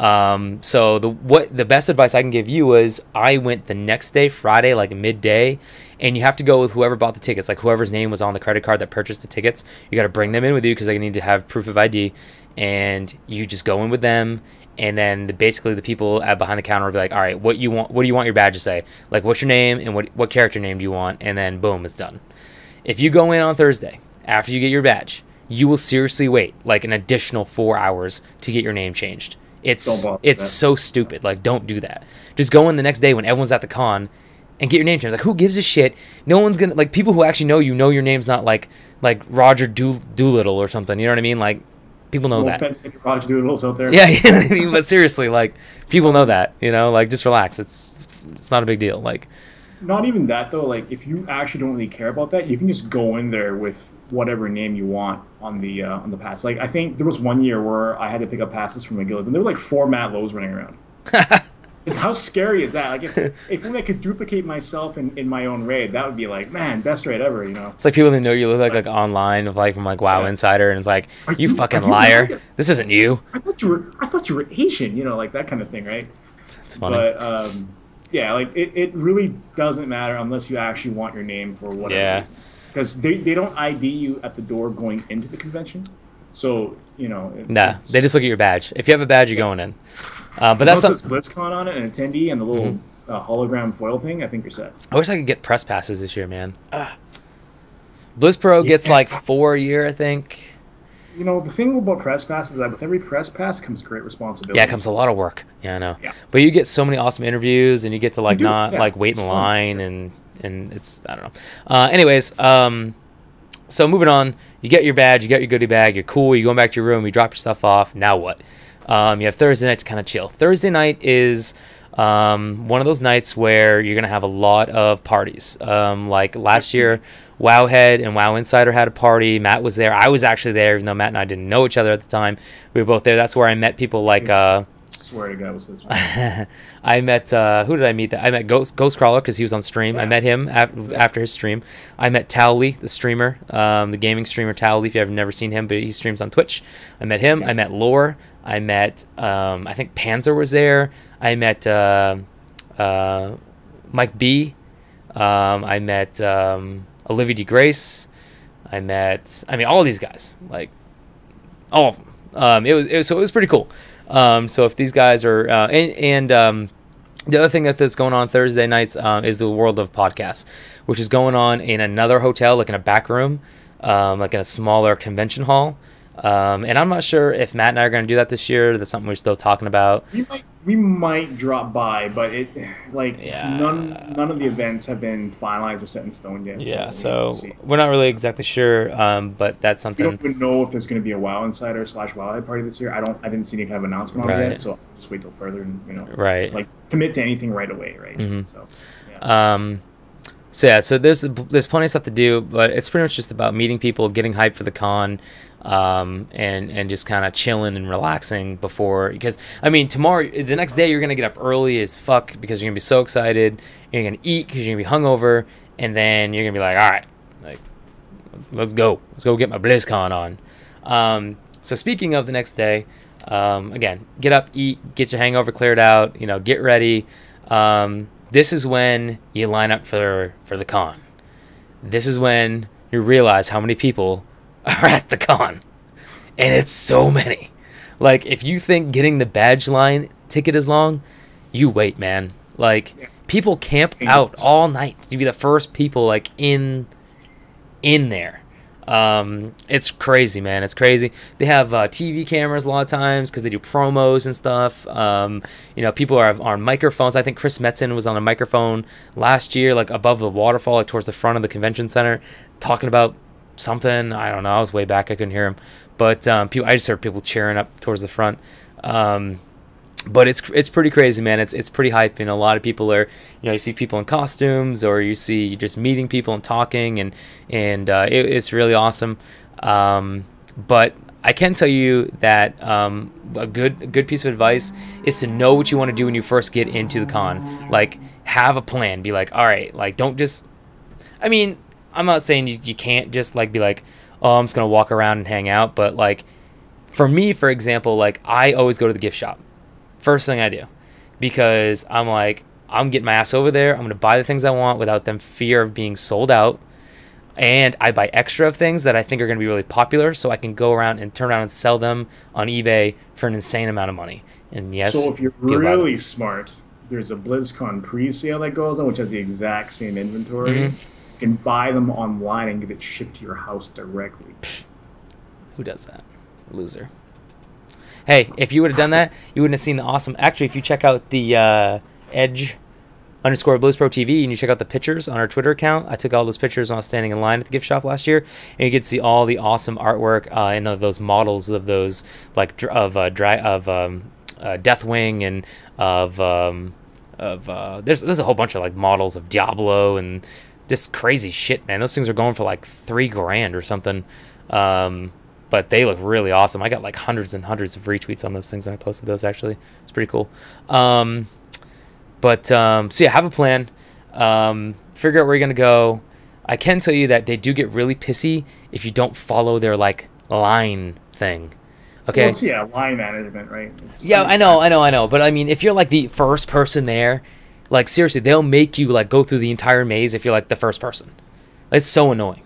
So the best advice I can give you is I went the next day, Friday, like midday, and you have to go with whoever bought the tickets, like whoever's name was on the credit card that purchased the tickets. You got to bring them in with you because they need to have proof of ID, and you just go in with them. And then basically the people behind the counter will be like, all right, what do you want your badge to say? Like, what's your name and what character name do you want? And then boom, it's done. If you go in on Thursday after you get your badge, you will seriously wait like an additional 4 hours to get your name changed. It's so stupid. Like, don't do that. Just go in the next day when everyone's at the con and get your name changed. Like, who gives a shit? No one's gonna, like, people who actually know your name's not like Roger Doolittle or something. You know what I mean? Like, People know No that. offense to any Roger Doodles out there. Yeah, you know what I mean? But seriously, like, people know that, you know? Like, just relax. It's not a big deal. Like, Not even that though. Like, if you actually don't really care about that, you can just go in there with whatever name you want on the pass. Like, I think there was one year where I had to pick up passes from McGill's, and there were like 4 Matt Lowe's running around. Just how scary is that? Like, if only I could duplicate myself in my own raid, that would be like, man, best raid ever, you know? it's like people that know you look like online, of like from like WoW Insider, and it's like, you fucking liar. This isn't you. I thought you were Asian, you know, like that kind of thing, right? It's funny. But yeah, like it really doesn't matter unless you actually want your name for whatever reason. Because they don't ID you at the door going into the convention. So, you know. Nah, they just look at your badge. If you have a badge, you're going in. But that's once it's BlizzCon on it, an attendee, and the little hologram foil thing, I think you're set. I wish I could get press passes this year, man. BlizzPro gets like 4 a year, I think. You know, the thing about press passes is that with every press pass comes great responsibility. Yeah, it comes a lot of work. Yeah, I know. Yeah. But you get so many awesome interviews, and you get to like like wait in fun. line, and it's, I don't know. Anyways, so moving on, you get your badge, you got your goodie bag, you're cool, you're going back to your room, you drop your stuff off. Now what? You have Thursday night to kind of chill. Thursday night is one of those nights where you're going to have a lot of parties. Like last year, Wowhead and WoW Insider had a party. Matt was there. I was actually there, even though Matt and I didn't know each other at the time. We were both there. That's where I met people like... swear to God, it was his I met... who did I meet? I met Ghostcrawler because he was on stream. Yeah. I met him after his stream. I met Towley, the streamer, the gaming streamer Towley, if you've never seen him, but he streams on Twitch. I met him. I met Lore. I met... I think Panzer was there. I met Mike B. I met Olivia D. Grace. I met... I mean, all of these guys. Like, all of them. It was pretty cool. So if these guys are... the other thing that's going on Thursday nights is the World of Podcasts, which is going on in another hotel, like in a back room, like in a smaller convention hall. And I'm not sure if Matt and I are going to do that this year. That's something we're still talking about. We might drop by, but none of the events have been finalized or set in stone yet. Yeah, so we're not really exactly sure, but that's something. We don't even know if there's going to be a WoW Insider / Wowhead party this year. I didn't see any kind of announcement on it yet, so I'll just wait till further and like commit to anything right away, right? Mm-hmm. So yeah. So there's plenty of stuff to do, but it's pretty much just about meeting people, getting hyped for the con, and just kind of chilling and relaxing before, because I mean the next day you're gonna get up early as fuck because you're gonna be so excited, you're gonna eat because you're gonna be hungover, and then you're gonna be like, all right, like let's go get my BlizzCon on. So speaking of the next day, again, get up, eat, get your hangover cleared out, get ready. This is when you line up for the con. This is when you realize how many people are at the con. And it's so many. Like, if you think getting the badge line ticket is long, you wait, man. Like, people camp out all night to be the first people, like, in there. It's crazy, man. It's crazy. They have TV cameras a lot of times because they do promos and stuff. People are on microphones. I think Chris Metzen was on a microphone last year, like above the waterfall, like towards the front of the convention center, talking about something. I don't know. I was way back. I couldn't hear him. But I just heard people cheering up towards the front. But it's pretty crazy, man. It's pretty hype. A lot of people are, you see people in costumes, or you see just meeting people and talking, and it's really awesome. But I can tell you that a good piece of advice is to know what you want to do when you first get into the con. Like, have a plan. Be like, all right, like, don't just... I mean, I'm not saying you can't just, like, be like, oh, I'm just going to walk around and hang out. But, like, for me, for example, like, I always go to the gift shop. First thing I do, because I'm like, I'm getting my ass over there. I'm going to buy the things I want without them fear of being sold out. And I buy extra of things that I think are going to be really popular, so I can go around and turn around and sell them on eBay for an insane amount of money. And yes, so if you're really smart, there's a BlizzCon pre-sale that goes on, which has the exact same inventory. Mm-hmm. You can buy them online and get it shipped to your house directly. Who does that? Loser. Hey, if you would have done that, you wouldn't have seen the awesome... Actually, if you check out the Edge _BlizzProTV, and you check out the pictures on our Twitter account. I took all those pictures when I was standing in line at the gift shop last year, and you get to see all the awesome artwork and of those models of those like Deathwing and there's a whole bunch of like models of Diablo and just crazy shit, man. Those things are going for like $3,000 or something. But they look really awesome. I got like hundreds and hundreds of retweets on those things when I posted those, actually. It's pretty cool. So yeah, have a plan. Figure out where you're going to go. I can tell you that they do get really pissy if you don't follow their like line thing. Okay. Well, yeah, line management, right? I know. But I mean, if you're like the first person there, like seriously, they'll make you like go through the entire maze if you're like the first person. It's so annoying.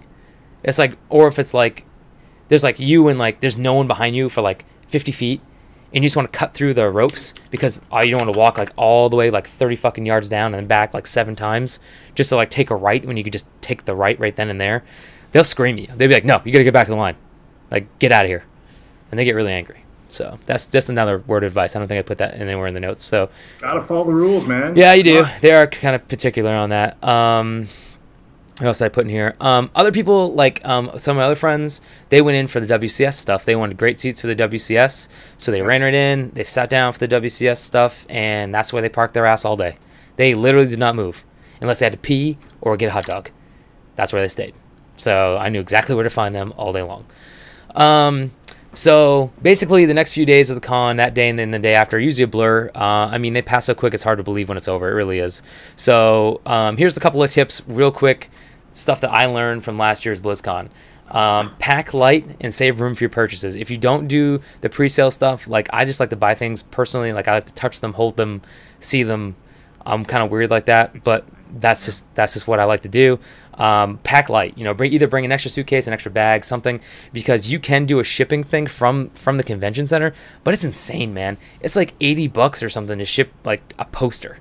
It's like, or if it's like, there's like you and like there's no one behind you for like 50 feet, and you just want to cut through the ropes because you don't want to walk like all the way like 30 fucking yards down and then back like 7 times just to like take a right when you could just take the right then and there. They'll scream at you. They'll be like, no, you got to get back to the line. Like, get out of here. And they get really angry. So that's just another word of advice. I don't think I put that anywhere in the notes. So gotta follow the rules, man. Yeah, you do. They are kind of particular on that. What else did I put in here? Other people, like some of my other friends, they went in for the WCS stuff. They wanted great seats for the WCS, so they ran right in. They sat down for the WCS stuff, and that's where they parked their ass all day. They literally did not move unless they had to pee or get a hot dog. That's where they stayed. So I knew exactly where to find them all day long. So basically the next few days of the con, that day and then the day after, are usually a blur. I mean, they pass so quick it's hard to believe when it's over. It really is. So here's a couple of tips real quick, stuff that I learned from last year's BlizzCon. Pack light and save room for your purchases. If you don't do the pre-sale stuff, like I just like to buy things personally. Like I like to touch them, hold them, see them. I'm kind of weird like that, but that's just what I like to do. Pack light, either bring an extra suitcase, an extra bag, something, because you can do a shipping thing from the convention center, but it's insane, man. It's like $80 or something to ship like a poster.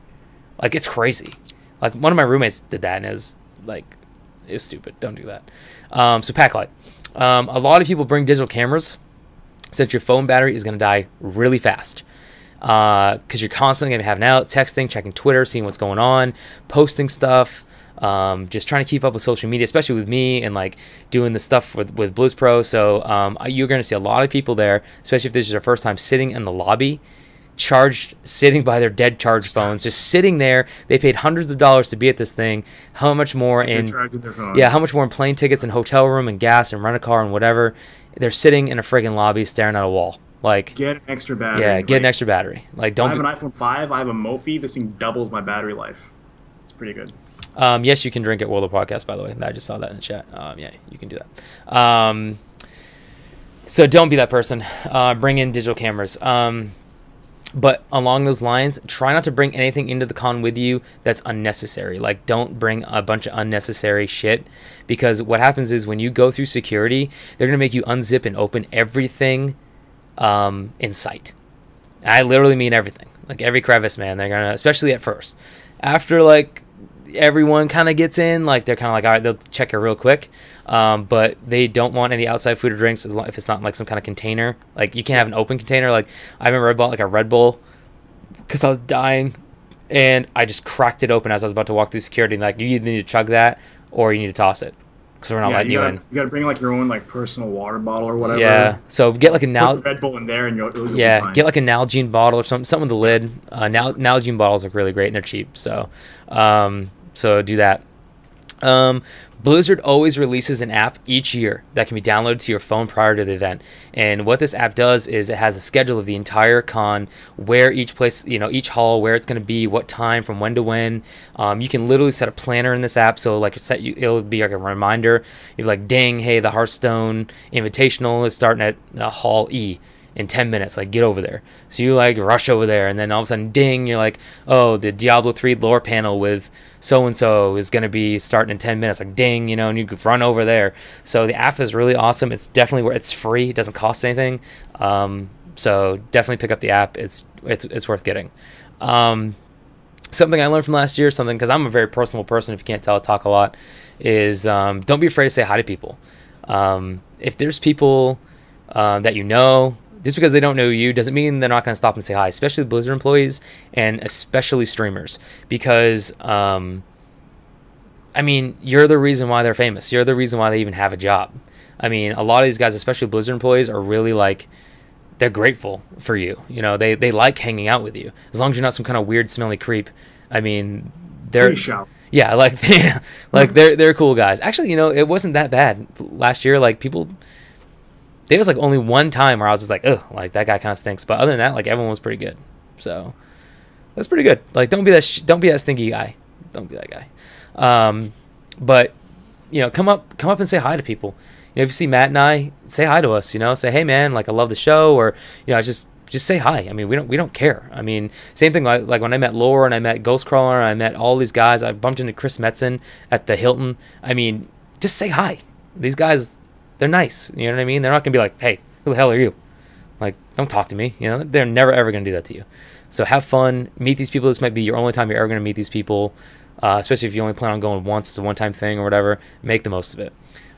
Like, it's crazy. Like, one of my roommates did that, and it was like, it's stupid. Don't do that. So pack light. A lot of people bring digital cameras since your phone battery is going to die really fast. Because you're constantly going to be having out, texting, checking Twitter, seeing what's going on, posting stuff, just trying to keep up with social media, especially with me and like doing the stuff with BlizzPro. So you're going to see a lot of people there, especially if this is their first time sitting in the lobby, sitting by their dead charged phones, just sitting there. They paid hundreds of dollars to be at this thing. How much more in how much more in plane tickets and hotel room and gas and rent a car and whatever. They're sitting in a friggin' lobby staring at a wall. Like, get an extra battery. Yeah, get an extra battery. Like, don't. I have an iPhone 5. I have a Mophie. This thing doubles my battery life. It's pretty good. Yes, you can drink at World of Podcast, by the way. I just saw that in the chat. Yeah, you can do that. So don't be that person. Bring in digital cameras. But along those lines, try not to bring anything into the con with you that's unnecessary. Like, don't bring a bunch of unnecessary shit, because what happens is when you go through security, they're gonna make you unzip and open everything in sight. I literally mean everything, like every crevice, man. They're gonna, especially at first. After like everyone kind of gets in, like they're kind of like, all right, they'll check it real quick, but they don't want any outside food or drinks as long if it's not like some kind of container. Like, you can't have an open container. Like, I remember I bought like a Red Bull because I was dying, and I just cracked it open as I was about to walk through security. And like, you either need to chug that or you need to toss it, because we're not letting you in. You gotta bring like your own like personal water bottle or whatever. Yeah. So get like a Put the Red Bull in there, and you'll be fine. Get like a Nalgene bottle or something with the lid. Nalgene bottles look really great and they're cheap. So do that. Blizzard always releases an app each year that can be downloaded to your phone prior to the event. And what this app does is it has a schedule of the entire con, where each place, each hall, where it's going to be, what time, from when to when. You can literally set a planner in this app. So like it'll be like a reminder. You're like, ding, hey, the Hearthstone Invitational is starting at Hall E in 10 minutes, like get over there. So you like rush over there, and then all of a sudden, ding, you're like, oh, the Diablo 3 lore panel with so-and-so is going to be starting in 10 minutes, like ding, and you could run over there. So the app is really awesome. It's definitely where it's free. It doesn't cost anything. So definitely pick up the app. It's worth getting. Something I learned from last year, because I'm a very personal person, if you can't tell, I talk a lot, is don't be afraid to say hi to people. If there's people that just because they don't know you doesn't mean they're not going to stop and say hi, especially Blizzard employees and especially streamers, because I mean, you're the reason why they're famous. You're the reason why they even have a job. I mean, a lot of these guys, especially Blizzard employees, are really like, they're grateful for you. You know, they like hanging out with you. As long as you're not some kind of weird, smelly creep. I mean, they're... Yeah, like, they're cool guys. Actually, you know, it wasn't that bad last year. Like, people... There was, like, only one time where I was just like, ugh, like, that guy kind of stinks. But other than that, like, everyone was pretty good. So, that's pretty good. Like, don't be that stinky guy. Don't be that guy. But, you know, come up and say hi to people. You know, if you see Matt and I, say hi to us, you know, say, hey man, like, I love the show, or, you know, just say hi. I mean, we don't care. I mean, same thing like when I met Laura and I met Ghostcrawler and I met all these guys. I bumped into Chris Metzen at the Hilton. I mean, just say hi. These guys, they're nice. You know what I mean? They're not gonna be like, hey, who the hell are you? Like, don't talk to me. You know, they're never ever gonna do that to you. So have fun, meet these people. This might be your only time you're ever gonna meet these people. Especially if you only plan on going once, it's a one-time thing or whatever. Make the most of it.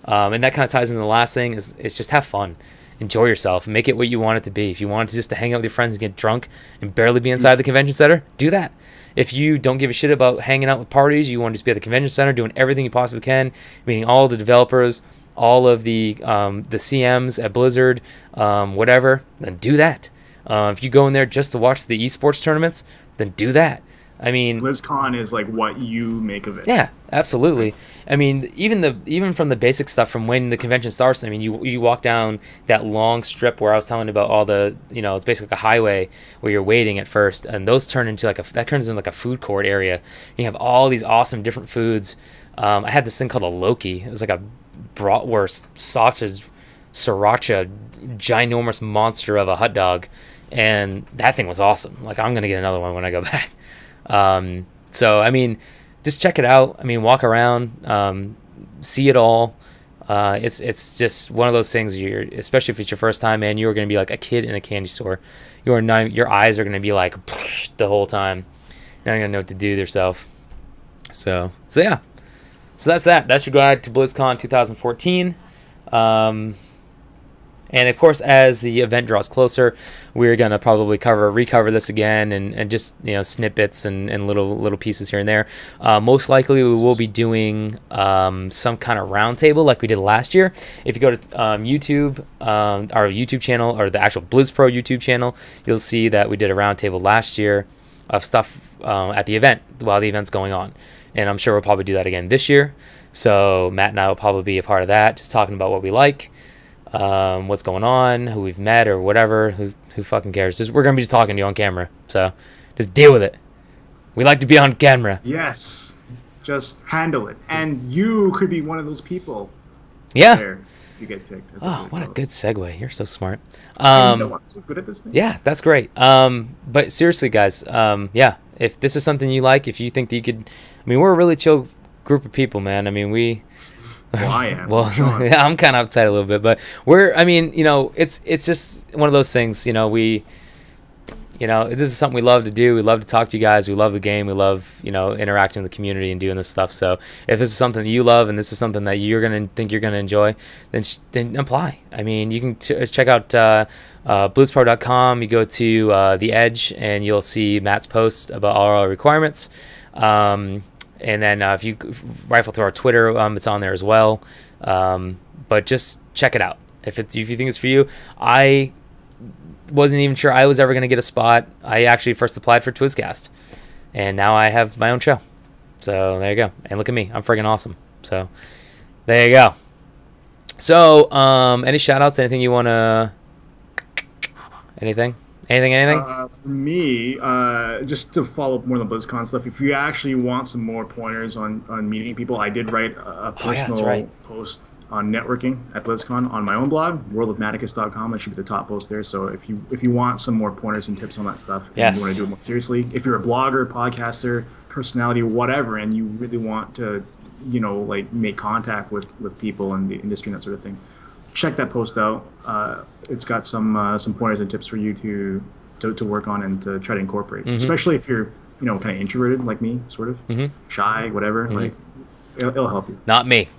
And that kind of ties into the last thing is just have fun. Enjoy yourself. Make it what you want it to be. If you want to just to hang out with your friends and get drunk and barely be inside the convention center, do that. If you don't give a shit about hanging out with parties, you want to just be at the convention center doing everything you possibly can, meeting all the developers, all of the CMs at Blizzard, whatever, then do that. If you go in there just to watch the esports tournaments, then do that. I mean, BlizzCon is like what you make of it. Yeah, absolutely. I mean, even from the basic stuff from when the convention starts. I mean, you walk down that long strip where I was telling you about all the, you know, it's basically like a highway where you're waiting at first, and those turn into like a food court area. You have all these awesome different foods. I had this thing called a Loki. It was like a bratwurst, sausage, sriracha, ginormous monster of a hot dog, and that thing was awesome. Like, I'm gonna get another one when I go back. So I mean, just check it out. I mean, walk around, see it all. It's just one of those things. Especially if it's your first time, man, you are going to be like a kid in a candy store. Your eyes are going to be like the whole time. You're not going to know what to do with yourself. So yeah. So that's that. That's your guide to BlizzCon 2014. And of course, as the event draws closer, we're gonna probably recover this again, and just, you know, snippets and little pieces here and there. Most likely, we will be doing some kind of roundtable like we did last year. If you go to YouTube, our YouTube channel, or the actual BlizzPro YouTube channel, you'll see that we did a roundtable last year of stuff at the event while the event's going on, and I'm sure we'll probably do that again this year. So Matt and I will probably be a part of that, just talking about what we like. What's going on, who we've met, or whatever. Who fucking cares? We're gonna be just talking to you on camera, so just deal with it. We like to be on camera. Yes, just handle it, and you could be one of those people. Yeah. There, if you get picked. Oh, what a good segue! You're so smart. I'm so good at this thing. Yeah, that's great. But seriously, guys, yeah, if this is something you like, if you think that you could, I mean, we're a really chill group of people, man. I mean, Well, I am. Well, yeah, I'm kind of upset a little bit, but I mean, you know, it's just one of those things, you know, this is something we love to do. We love to talk to you guys. We love the game. We love, you know, interacting with the community and doing this stuff. So if this is something that you love and this is something that you're going to think you're going to enjoy, then apply. I mean, you can check out blizzpro.com. You go to The Edge and you'll see Matt's post about all our requirements. And then if you rifle through our Twitter, it's on there as well. But just check it out. If you think it's for you. I wasn't even sure I was ever going to get a spot. I actually first applied for Twizzcast. And now I have my own show. So there you go. And look at me. I'm friggin' awesome. So there you go. So any shout-outs? Anything you want to... Anything? For me, just to follow up more on the BlizzCon stuff, if you actually want some more pointers on meeting people, I did write a personal post on networking at BlizzCon on my own blog, worldofmaticus.com. That should be the top post there. So if you want some more pointers and tips on that stuff, and you want to do it more seriously, if you're a blogger, podcaster, personality, whatever, and you really want to, you know, like make contact with people in the industry and that sort of thing, check that post out. It's got some pointers and tips for you to work on and to try to incorporate, especially if you're, you know, kind of introverted like me, sort of shy, whatever. Like it'll help you. Not me.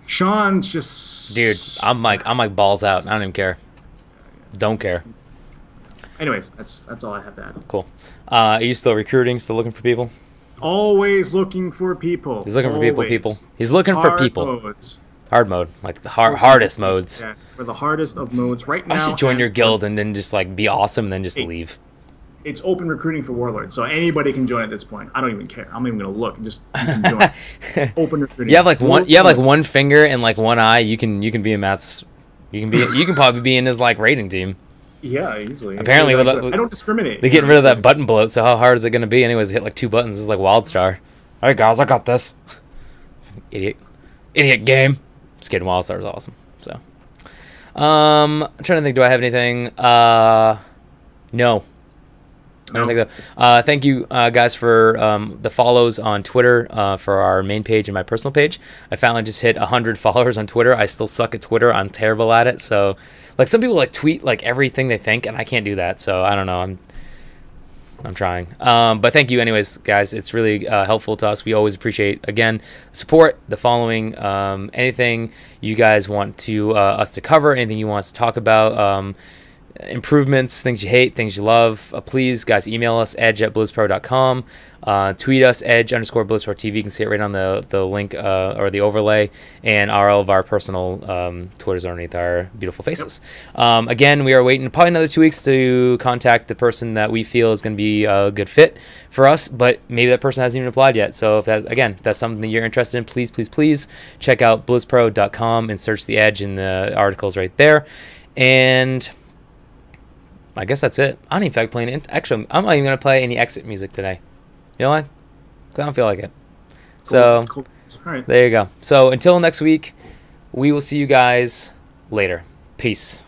Sean's just, dude. I'm like balls out. I don't even care. Don't care. Anyways, that's all I have to add. Cool. Are you still recruiting? Still looking for people? Always looking for people. He's looking Always. for people. He's looking for people. Modes. Hard mode, like the hardest modes. Yeah, for the hardest of modes right now. I should join your guild and then just like be awesome and then just leave. It's open recruiting for warlords, so anybody can join at this point. I don't even care. I'm not even gonna look. Just you can join. Open recruiting. You have like one. You have like one finger and like one eye. You can be in Matt's. You can probably be in his like raiding team. Yeah, easily. Apparently, I don't discriminate. They're getting rid of that button bloat. So how hard is it gonna be? Anyways, hit like 2 buttons. This is like WildStar. All right, guys, I got this. Idiot game. Just kidding. WildStar is awesome. So, I'm trying to think. Do I have anything? No. I don't think so. Thank you, guys, for the follows on Twitter for our main page and my personal page. I finally just hit 100 followers on Twitter. I still suck at Twitter. I'm terrible at it. So, like, some people like tweet like everything they think, and I can't do that. So I don't know. I'm trying. But thank you, anyways, guys. It's really helpful to us. We always appreciate again support, the following, anything you guys want to us to cover, anything you want us to talk about. Improvements, things you hate, things you love, please guys email us edge@blizzpro.com, tweet us edge_blizzprotv. You can see it right on the link or the overlay, and all of our personal Twitters underneath our beautiful faces. Again, we are waiting probably another 2 weeks to contact the person that we feel is going to be a good fit for us, but maybe that person hasn't even applied yet. So if that's something that you're interested in, please check out blizzpro.com and search the Edge, and the articles right there. And I guess that's it. I don't even feel like playing it. Actually, I'm not even going to play any exit music today. You know what? I don't feel like it. So, cool. All right. There you go. So, until next week, we will see you guys later. Peace.